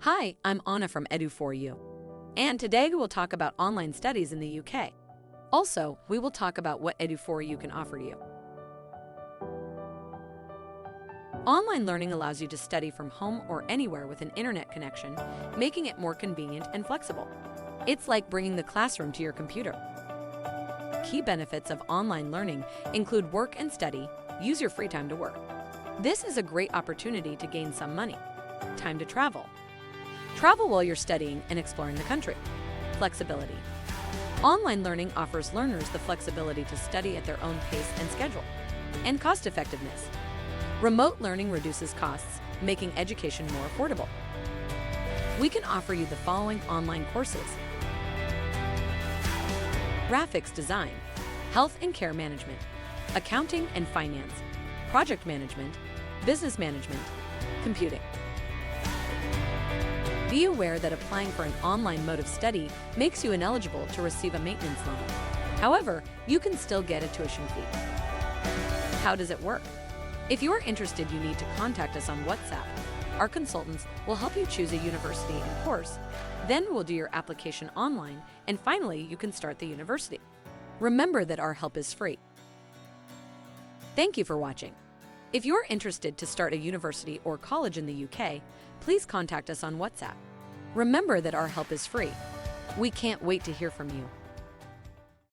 Hi, I'm Anna from Edu4U, and today we'll talk about online studies in the UK. Also, we will talk about what Edu4U can offer you. Online learning allows you to study from home or anywhere with an internet connection, making it more convenient and flexible. It's like bringing the classroom to your computer. Key benefits of online learning include work and study, use your free time to work. This is a great opportunity to gain some money. Time to travel. Travel while you're studying and exploring the country. Flexibility. Online learning offers learners the flexibility to study at their own pace and schedule. And cost effectiveness. Remote learning reduces costs, making education more affordable. We can offer you the following online courses: graphics design, health and care management, accounting and finance, project management, business management, computing. Be aware that applying for an online mode of study makes you ineligible to receive a maintenance loan. However, you can still get a tuition fee. How does it work? If you are interested, you need to contact us on WhatsApp. Our consultants will help you choose a university and course. Then we'll do your application online, and finally, you can start the university. Remember that our help is free. Thank you for watching. If you're interested to start a university or college in the UK, please contact us on WhatsApp. Remember that our help is free. We can't wait to hear from you.